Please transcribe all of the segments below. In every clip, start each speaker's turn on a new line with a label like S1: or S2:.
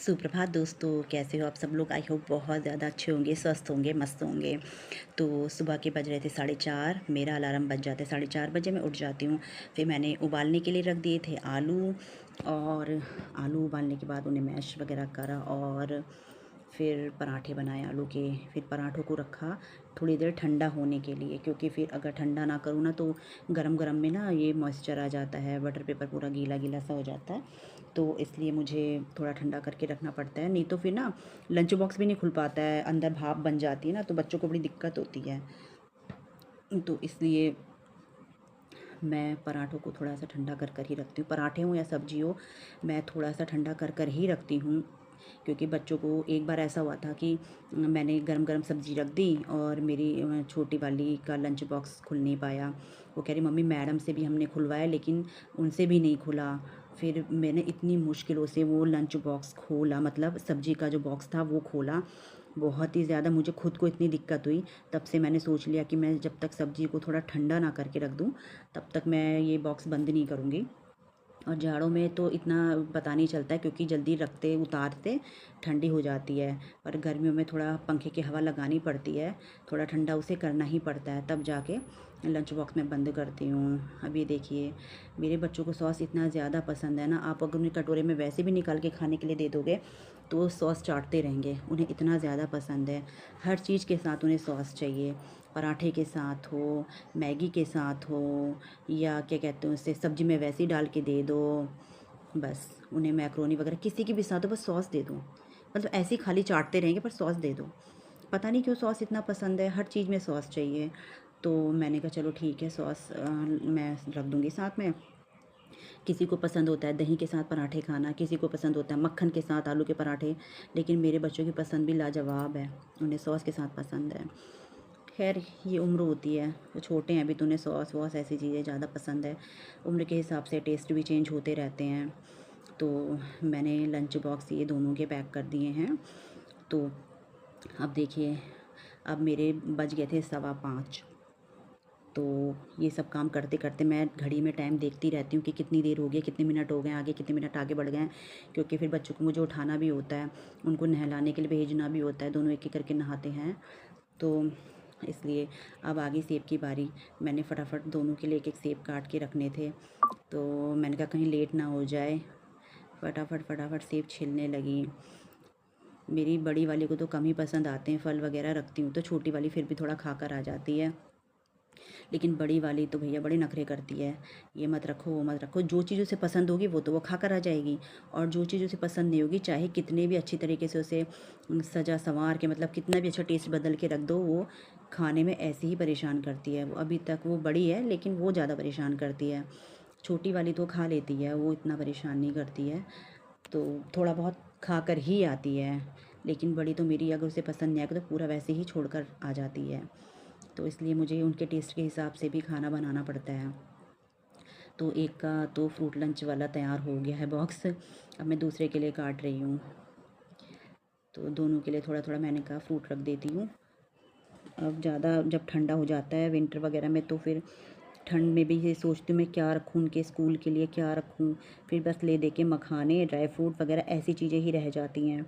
S1: सुप्रभात दोस्तों, कैसे हो आप सब लोग। आई होप बहुत ज़्यादा अच्छे होंगे, स्वस्थ होंगे, मस्त होंगे। तो सुबह के बज रहे थे 4:30, मेरा अलार्म बज जाता है 4:30 बजे, मैं उठ जाती हूँ। फिर मैंने उबालने के लिए रख दिए थे आलू, और आलू उबालने के बाद उन्हें मैश वगैरह करा और फिर पराठे बनाए आलू के। फिर पराठों को रखा थोड़ी देर ठंडा होने के लिए, क्योंकि फिर अगर ठंडा ना करूँ ना तो गरम गरम में ना ये मॉइस्चर आ जाता है, बटर पेपर पूरा गीला गीला सा हो जाता है। तो इसलिए मुझे थोड़ा ठंडा करके रखना पड़ता है, नहीं तो फिर ना लंच बॉक्स भी नहीं खुल पाता है, अंदर भाप बन जाती है ना, तो बच्चों को बड़ी दिक्कत होती है। तो इसलिए मैं पराठों को थोड़ा सा ठंडा कर कर ही रखती हूँ, पराठे हो या सब्जी हो, मैं थोड़ा सा ठंडा कर कर ही रखती हूँ। क्योंकि बच्चों को एक बार ऐसा हुआ था कि मैंने गरम गरम सब्ज़ी रख दी और मेरी छोटी वाली का लंच बॉक्स खुल नहीं पाया। वो कह रही मम्मी मैडम से भी हमने खुलवाया लेकिन उनसे भी नहीं खुला। फिर मैंने इतनी मुश्किलों से वो लंच बॉक्स खोला, मतलब सब्ज़ी का जो बॉक्स था वो खोला। बहुत ही ज़्यादा मुझे खुद को इतनी दिक्कत हुई। तब से मैंने सोच लिया कि मैं जब तक सब्ज़ी को थोड़ा ठंडा ना करके रख दूँ तब तक मैं ये बॉक्स बंद नहीं करूँगी। और जाड़ों में तो इतना पता नहीं चलता है, क्योंकि जल्दी रखते उतारते ठंडी हो जाती है। पर गर्मियों में थोड़ा पंखे की हवा लगानी पड़ती है, थोड़ा ठंडा उसे करना ही पड़ता है, तब जाके लंच बॉक्स में बंद करती हूँ। अब ये देखिए, मेरे बच्चों को सॉस इतना ज़्यादा पसंद है ना, आप अगर उन्हें कटोरे में वैसे भी निकाल के खाने के लिए दे दोगे तो वो सॉस चाटते रहेंगे, उन्हें इतना ज़्यादा पसंद है। हर चीज़ के साथ उन्हें सॉस चाहिए, पराठे के साथ हो, मैगी के साथ हो, या क्या कहते हैं उसे सब्ज़ी में वैसे ही डाल के दे दो। बस उन्हें मैक्रोनी वगैरह किसी के भी साथ हो, बस सॉस दे दो। मतलब ऐसे ही खाली चाटते रहेंगे पर सॉस दे दो। पता नहीं क्यों सॉस इतना पसंद है, हर चीज़ में सॉस चाहिए। तो मैंने कहा चलो ठीक है, सॉस मैं रख दूँगी साथ में। किसी को पसंद होता है दही के साथ पराठे खाना, किसी को पसंद होता है मक्खन के साथ आलू के पराठे, लेकिन मेरे बच्चों की पसंद भी लाजवाब है, उन्हें सॉस के साथ पसंद है। खैर ये उम्र होती है, वो छोटे हैं अभी, तो उन्हें सॉस वॉस ऐसी चीज़ें ज़्यादा पसंद है। उम्र के हिसाब से टेस्ट भी चेंज होते रहते हैं। तो मैंने लंच बॉक्स ये दोनों के पैक कर दिए हैं। तो अब देखिए, अब मेरे बज गए थे 5:15। तो ये सब काम करते करते मैं घड़ी में टाइम देखती रहती हूँ कि कितनी देर हो गई, कितने मिनट हो गए आगे, कितने मिनट आगे बढ़ गए हैं। क्योंकि फिर बच्चों को मुझे उठाना भी होता है, उनको नहलाने के लिए भेजना भी होता है, दोनों एक एक करके नहाते हैं। तो इसलिए अब आ गई सेब की बारी। मैंने फटाफट दोनों के लिए एक एक सेब काट के रखने थे, तो मैंने कहा कहीं लेट ना हो जाए, फटाफट फटाफट सेब छीलने लगी। मेरी बड़ी वाली को तो कम ही पसंद आते हैं फल वगैरह, रखती हूँ तो छोटी वाली फिर भी थोड़ा खाकर आ जाती है। लेकिन बड़ी वाली तो भैया बड़े नखरे करती है, ये मत रखो वो मत रखो। जो चीज़ उसे पसंद होगी वो तो वो खाकर आ जाएगी, और जो चीज़ उसे पसंद नहीं होगी, चाहे कितने भी अच्छी तरीके से उसे सजा संवार के, मतलब कितना भी अच्छा टेस्ट बदल के रख दो, वो खाने में ऐसे ही परेशान करती है। वो अभी तक वो बड़ी है लेकिन वो ज़्यादा परेशान करती है। छोटी वाली तो खा लेती है, वो इतना परेशान नहीं करती है, तो थोड़ा बहुत खा कर ही आती है। लेकिन बड़ी तो मेरी अगर उसे पसंद नहीं आएगा तो पूरा वैसे ही छोड़कर आ जाती है। तो इसलिए मुझे उनके टेस्ट के हिसाब से भी खाना बनाना पड़ता है। तो एक का तो फ्रूट लंच वाला तैयार हो गया है बॉक्स, अब मैं दूसरे के लिए काट रही हूँ। तो दोनों के लिए थोड़ा थोड़ा मैंने कहा फ्रूट रख देती हूँ। अब ज़्यादा जब ठंडा हो जाता है विंटर वगैरह में, तो फिर ठंड में भी ये सोचती हूँ मैं क्या रखूँ उनके स्कूल के लिए, क्या रखूँ। फिर बस ले दे के मखाने, ड्राई फ्रूट वगैरह ऐसी चीज़ें ही रह जाती हैं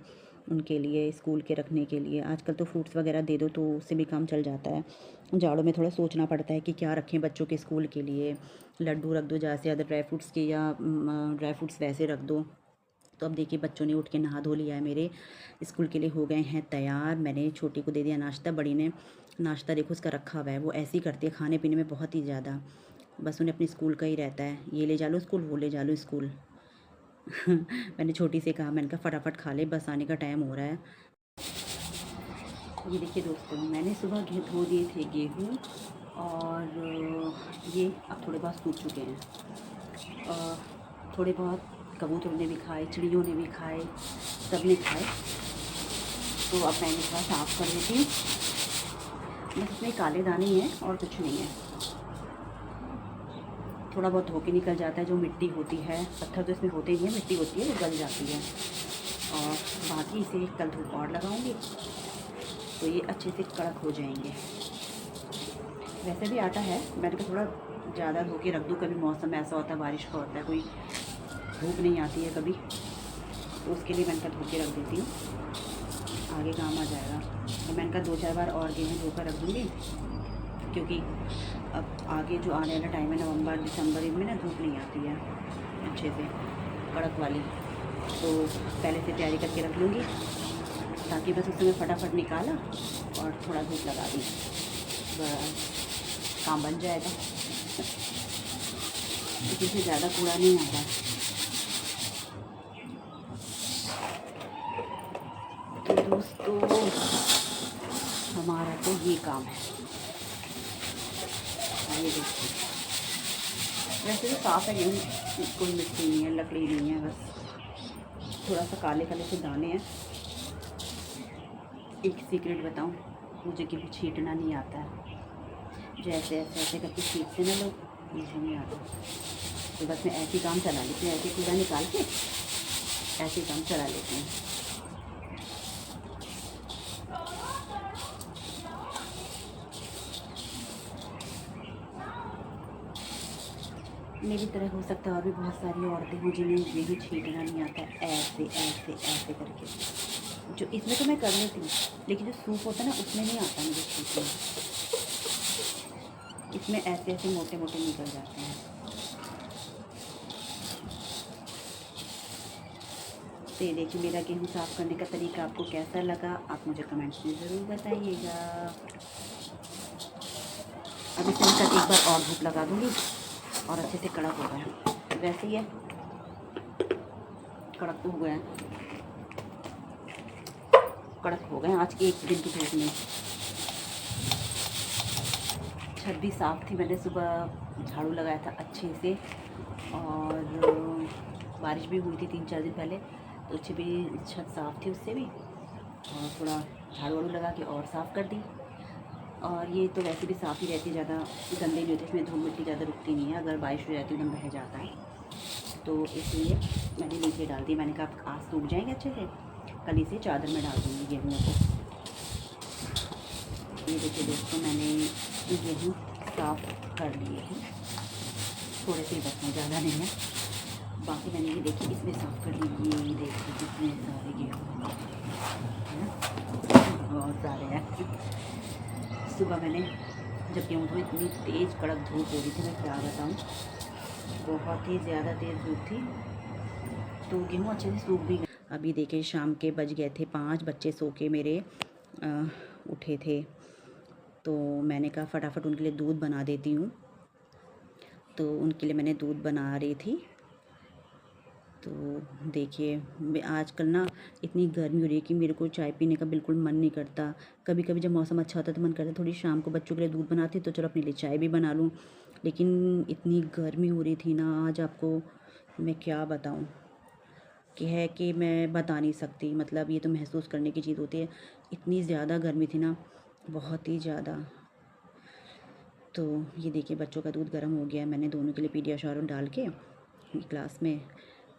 S1: उनके लिए स्कूल के रखने के लिए। आजकल तो फ्रूट्स वगैरह दे दो तो उससे भी काम चल जाता है। जाड़ों में थोड़ा सोचना पड़ता है कि क्या रखें बच्चों के स्कूल के लिए। लड्डू रख दो ज़्यादा से ज़्यादा ड्राई फ्रूट्स के, या ड्राई फ्रूट्स वैसे रख दो। तो अब देखिए बच्चों ने उठ के नहा धो लिया है, मेरे स्कूल के लिए हो गए हैं तैयार। मैंने छोटी को दे दिया नाश्ता, बड़ी ने नाश्ता देखो उसका रखा हुआ है, वो ऐसे ही करती है खाने पीने में बहुत ही ज़्यादा। बस उन्हें अपने स्कूल का ही रहता है, ये ले जा लो स्कूल, वो ले जा लो स्कूल। मैंने छोटी से कहा, मैंने कहा फटाफट खा ले, बस आने का टाइम हो रहा है। ये देखिए दोस्तों, मैंने सुबह धो दिए थे गेहूँ, और ये अब थोड़े बहुत सूख चुके हैं। थोड़े बहुत कबूतरों ने भी खाए, चिड़ियों ने भी खाए, सब ने खाए। तो अब मैंने थोड़ा साफ़ कर देती हूँ, बस इसमें काले दाने ही हैं और कुछ नहीं है। थोड़ा बहुत धो के निकल जाता है, जो मिट्टी होती है, पत्थर तो इसमें होते ही हैं, मिट्टी होती है वो गल जाती है। और बाकी इसे कल धूप और लगाऊंगी तो ये अच्छे से कड़क हो जाएंगे। वैसे भी आता है, मैंने कहा थोड़ा ज़्यादा धो के रख दूँ, कभी मौसम ऐसा होता है बारिश का होता है, कोई धूप नहीं आती है कभी, तो उसके लिए मैंने कहा धो के रख देती हूँ, आगे काम आ जाएगा। तो मैंने कहा 2-4 बार और गेहूँ धोकर रख दूँगी, क्योंकि अब आगे जो आने वाला टाइम है नवंबर दिसंबर, इनमें ना धूप नहीं आती है अच्छे से कड़क वाली, तो पहले से तैयारी करके रख लूँगी, ताकि बस उसमें फटाफट निकाला और थोड़ा धूप लगा दी, बस काम बन जाएगा। किसी से ज़्यादा कूड़ा नहीं आता। तो दोस्तों हमारा तो ये काम है। ये देखिए, वैसे तो साफ़ है गेहूँ, कोई मिट्टी नहीं है, लकड़ी नहीं है, बस थोड़ा सा काले काले से दाने हैं। एक सीक्रेट बताऊँ, मुझे गेहूँ छींटना नहीं आता है। जैसे ऐसे ऐसे करके छींटते ना लोग, मुझे नहीं आता। तो बस मैं ऐसे काम चला लेती हूँ, ऐसे कूड़ा निकाल के ऐसे काम चला लेती हूँ। मेरी तरह हो सकता है और भी बहुत सारी औरतें हों जिन्हें गेहूँ छींटना नहीं आता है, ऐसे ऐसे ऐसे करके। जो इसमें तो मैं कर लेती हूँ, लेकिन जो सूप होता है ना उसमें नहीं आता मुझे छींटना। इसमें ऐसे ऐसे मोटे मोटे निकल जाते हैं। तो ये देखिए, मेरा गेहूँ साफ़ करने का तरीका आपको कैसा लगा, आप मुझे कमेंट्स में ज़रूर बताइएगा। अब इसे मैं एक बार और धूप लगा दूँगी और अच्छे से कड़क हो गया। वैसे ही है, कड़क तो हो गया, कड़क हो गए आज के एक दिन की धूप में। छत भी साफ़ थी, मैंने सुबह झाड़ू लगाया था अच्छे से, और बारिश भी हुई थी 3-4 दिन पहले, तो अच्छी भी छत साफ़ थी उससे भी, और थोड़ा झाड़ू वाड़ू लगा के और साफ़ कर दी। और ये तो वैसे भी साफ़ ही रहती है, ज़्यादा गंदे नहीं होते, इसमें धूल मिट्टी ज़्यादा रुकती नहीं है, अगर बारिश हो जाती है एकदम बह जाता है, तो इसलिए मैंने नीचे डाल दी। मैंने कहा आज सूख जाएंगे अच्छे से, कल इसे चादर में डाल दूँगी गेहूँ को। ये देखिए दोस्तों, मैंने गेहूँ साफ़ कर लिए हैं, थोड़े से बस में, ज़्यादा नहीं है। बाकी मैंने ये देखिए इसमें साफ़ कर ली, ये देखिए कितने सारे गेहूँ हैं, बहुत सारे हैं। सुबह मैंने जब गेहूँ धोई, इतनी तेज़ कड़क धूप हो रही थी, मैं क्या बताऊँ, बहुत ही ज़्यादा तेज़ धूप थी, तो गेहूँ अच्छे से सूख भी गए। अभी देखिए शाम के बज गए थे 5, बच्चे सो के मेरे उठे थे, तो मैंने कहा फटाफट उनके लिए दूध बना देती हूँ। तो उनके लिए मैंने दूध बना रही थी। तो देखिए आजकल ना इतनी गर्मी हो रही है कि मेरे को चाय पीने का बिल्कुल मन नहीं करता। कभी कभी जब मौसम अच्छा होता है तो मन करता है थोड़ी शाम को बच्चों के लिए दूध बनाती तो चलो अपने लिए चाय भी बना लूँ, लेकिन इतनी गर्मी हो रही थी ना आज, आपको मैं क्या बताऊँ कि है कि मैं बता नहीं सकती। मतलब ये तो महसूस करने की चीज़ होती है, इतनी ज़्यादा गर्मी थी ना, बहुत ही ज़्यादा। तो ये देखिए बच्चों का दूध गर्म हो गया, मैंने दोनों के लिए पीडियाश्योर डाल के ग्लास में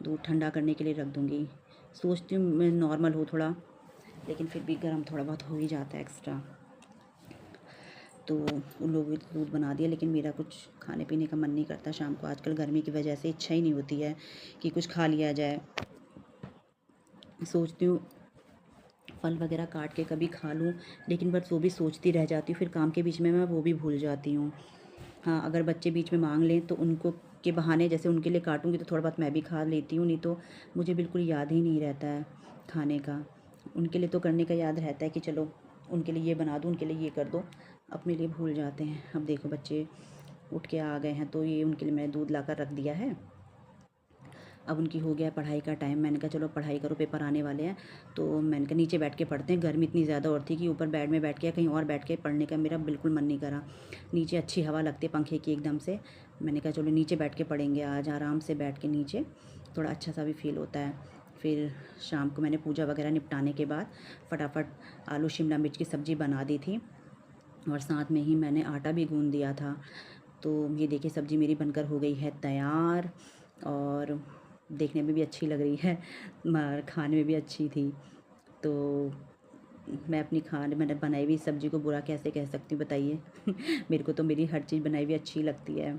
S1: दूध ठंडा करने के लिए रख दूँगी। सोचती हूँ मैं नॉर्मल हो थोड़ा, लेकिन फिर भी गर्म थोड़ा बहुत हो ही जाता है एक्स्ट्रा। तो उन लोगों ने दूध बना दिया, लेकिन मेरा कुछ खाने पीने का मन नहीं करता शाम को। आजकल गर्मी की वजह से इच्छा ही नहीं होती है कि कुछ खा लिया जाए। सोचती हूँ फल वगैरह काट के कभी खा लूँ, लेकिन बस वो भी सोचती रह जाती हूँ, फिर काम के बीच में मैं वो भी भूल जाती हूँ। हाँ, अगर बच्चे बीच में मांग लें तो उनको के बहाने जैसे उनके लिए काटूँगी तो थोड़ा बहुत मैं भी खा लेती हूँ, नहीं तो मुझे बिल्कुल याद ही नहीं रहता है खाने का। उनके लिए तो करने का याद रहता है कि चलो उनके लिए ये बना दूँ, उनके लिए ये कर दो, अपने लिए भूल जाते हैं। अब देखो बच्चे उठ के आ गए हैं, तो ये उनके लिए मैंने दूध लाकर रख दिया है। अब उनकी हो गया पढ़ाई का टाइम, मैंने कहा चलो पढ़ाई करो, पेपर आने वाले हैं, तो मैंने कहा नीचे बैठ के पढ़ते हैं। गर्मी इतनी ज़्यादा और थी कि ऊपर बेड में बैठ के कहीं और बैठ के पढ़ने का मेरा बिल्कुल मन नहीं करा। नीचे अच्छी हवा लगती है पंखे की एकदम से, मैंने कहा चलो नीचे बैठ के पढ़ेंगे आज, आराम से बैठ के नीचे, थोड़ा अच्छा सा भी फील होता है। फिर शाम को मैंने पूजा वगैरह निपटाने के बाद फटाफट आलू शिमला मिर्च की सब्ज़ी बना दी थी, और साथ में ही मैंने आटा भी गूँध दिया था। तो ये देखिए सब्ज़ी मेरी बनकर हो गई है तैयार, और देखने में भी अच्छी लग रही है, खाने में भी अच्छी थी। तो मैं अपनी मैंने बनाई हुई सब्ज़ी को बुरा कैसे कह सकती हूँ बताइए। मेरे को तो मेरी हर चीज़ बनाई हुई अच्छी लगती है,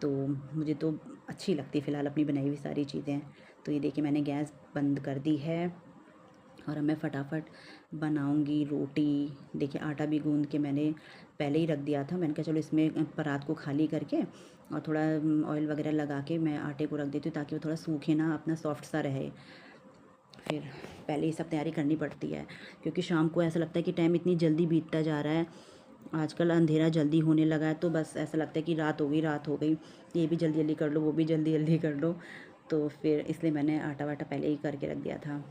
S1: तो मुझे तो अच्छी लगती है फ़िलहाल अपनी बनाई हुई सारी चीज़ें। तो ये देखिए मैंने गैस बंद कर दी है और अब मैं फटाफट बनाऊंगी रोटी। देखिए आटा भी गूंद के मैंने पहले ही रख दिया था। मैंने कहा चलो इसमें परात को खाली करके और थोड़ा ऑयल वगैरह लगा के मैं आटे को रख देती हूँ ताकि वो थोड़ा सूखे ना, अपना सॉफ्ट सा रहे। फिर पहले ये सब तैयारी करनी पड़ती है क्योंकि शाम को ऐसा लगता है कि टाइम इतनी जल्दी बीतता जा रहा है। आजकल अंधेरा जल्दी होने लगा है तो बस ऐसा लगता है कि रात हो गई, रात हो गई, ये भी जल्दी जल्दी कर लो, वो भी जल्दी जल्दी कर लो। तो फिर इसलिए मैंने आटा वाटा पहले ही करके रख दिया था।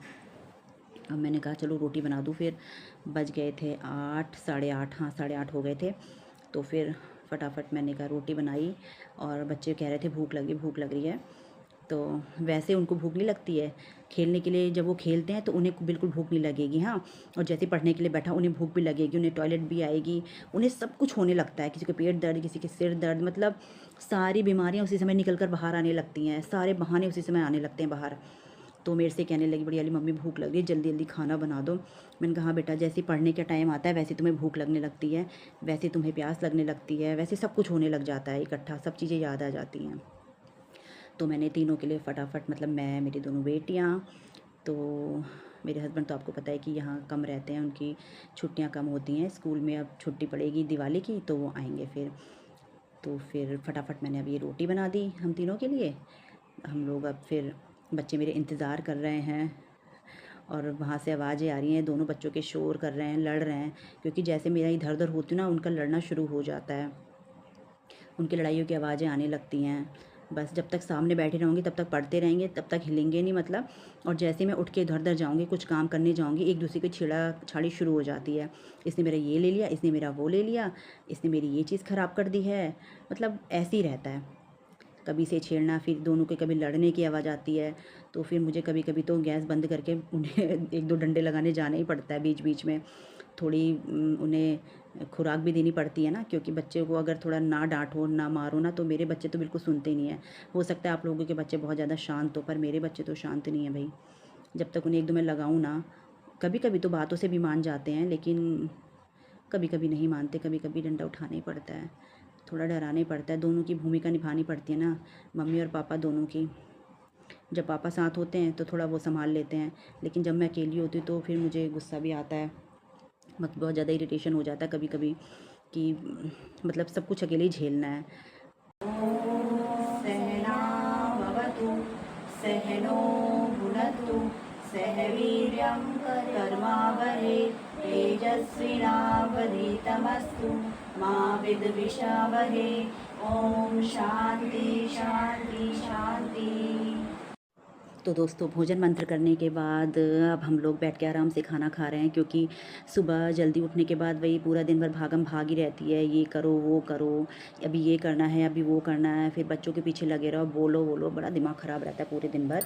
S1: अब मैंने कहा चलो रोटी बना दूँ। फिर बज गए थे 8, साढ़े 8, हाँ 8:30 हो गए थे। तो फिर फटाफट मैंने कहा रोटी बनाई और बच्चे कह रहे थे भूख लग रही है। तो वैसे उनको भूख नहीं लगती है, खेलने के लिए जब वो खेलते हैं तो उन्हें बिल्कुल भूख नहीं लगेगी। हाँ, और जैसे पढ़ने के लिए बैठा उन्हें भूख भी लगेगी, उन्हें टॉयलेट भी आएगी, उन्हें सब कुछ होने लगता है। किसी को पेट दर्द, किसी के सिर दर्द, मतलब सारी बीमारियां उसी समय निकल कर बाहर आने लगती हैं, सारे बहाने उसी समय आने लगते हैं बाहर। तो मेरे से कहने लगी बड़ी वाली मम्मी भूख लग रही है, जल्दी जल्दी खाना बना दो। मैंने कहा हाँ बेटा, जैसे पढ़ने का टाइम आता है वैसे तुम्हें भूख लगने लगती है, वैसे तुम्हें प्यास लगने लगती है, वैसे सब कुछ होने लग जाता है इकट्ठा, सब चीज़ें याद आ जाती हैं। तो मैंने तीनों के लिए फटाफट, मतलब मैं, मेरी दोनों बेटियाँ, तो मेरे हस्बैंड तो आपको पता है कि यहाँ कम रहते हैं, उनकी छुट्टियाँ कम होती हैं स्कूल में। अब छुट्टी पड़ेगी दिवाली की तो वो आएंगे फिर। तो फिर फटाफट मैंने अभी रोटी बना दी हम तीनों के लिए। हम लोग अब फिर, बच्चे मेरे इंतज़ार कर रहे हैं और वहाँ से आवाज़ें आ रही हैं, दोनों बच्चों के शोर कर रहे हैं, लड़ रहे हैं। क्योंकि जैसे मेरा इधर उधर होती हूँ ना, उनका लड़ना शुरू हो जाता है, उनकी लड़ाइयों की आवाज़ें आने लगती हैं। बस जब तक सामने बैठे रहूँगी तब तक पढ़ते रहेंगे, तब तक हिलेंगे नहीं मतलब। और जैसे मैं उठ के इधर उधर जाऊँगी, कुछ काम करने जाऊँगी, एक दूसरे की छेड़ा छाड़ी शुरू हो जाती है। इसने मेरा ये ले लिया, इसने मेरा वो ले लिया, इसने मेरी ये चीज़ ख़राब कर दी है, मतलब ऐसे ही रहता है। कभी से छेड़ना, फिर दोनों के कभी लड़ने की आवाज़ आती है। तो फिर मुझे कभी कभी तो गैस बंद करके उन्हें एक दो डंडे लगाने जाना ही पड़ता है बीच बीच में। थोड़ी उन्हें खुराक भी देनी पड़ती है ना, क्योंकि बच्चे को अगर थोड़ा ना डांटो ना मारो ना, तो मेरे बच्चे तो बिल्कुल सुनते नहीं हैं। हो सकता है आप लोगों के बच्चे बहुत ज़्यादा शांत हो, पर मेरे बच्चे तो शांत नहीं हैं भाई। जब तक उन्हें एक दो मैं लगाऊँ ना, कभी कभी तो बातों से भी मान जाते हैं, लेकिन कभी कभी नहीं मानते, कभी कभी डंडा उठाना ही पड़ता है, थोड़ा डराना ही पड़ता है। दोनों की भूमिका निभानी पड़ती है ना, मम्मी और पापा दोनों की। जब पापा साथ होते हैं तो थोड़ा वो संभाल लेते हैं, लेकिन जब मैं अकेली होती हूँ तो फिर मुझे गुस्सा भी आता है, मतलब बहुत ज़्यादा इरिटेशन हो जाता है कभी कभी कि मतलब सब कुछ अकेले ही झेलना है। सहना भवतु सहनो भुनक्तु सह वीर्यं कर्मावहै तेजस्विनावधीतमस्तु मा विद्विषावहै। ओम शांति शांति शांति। तो दोस्तों भोजन मंत्र करने के बाद अब हम लोग बैठ के आराम से खाना खा रहे हैं, क्योंकि सुबह जल्दी उठने के बाद वही पूरा दिन भर भागम भाग ही रहती है, ये करो वो करो, अभी ये करना है अभी वो करना है, फिर बच्चों के पीछे लगे रहो, बोलो बोलो, बड़ा दिमाग ख़राब रहता है पूरे दिन भर।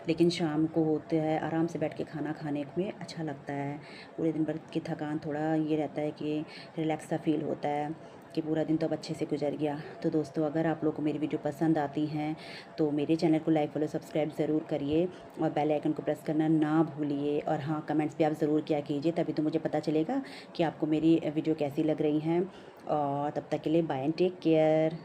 S1: लेकिन शाम को होता है आराम से बैठ के खाना खाने में अच्छा लगता है। पूरे दिन भर की थकान, थोड़ा ये रहता है कि रिलैक्स सा फील होता है कि पूरा दिन तो अब अच्छे से गुजर गया। तो दोस्तों अगर आप लोगों को मेरी वीडियो पसंद आती हैं तो मेरे चैनल को लाइक फॉलो सब्सक्राइब ज़रूर करिए और बेल आइकन को प्रेस करना ना भूलिए। और हाँ, कमेंट्स भी आप ज़रूर किया कीजिए, तभी तो मुझे पता चलेगा कि आपको मेरी वीडियो कैसी लग रही हैं। और तब तक के लिए बाय एंड टेक केयर।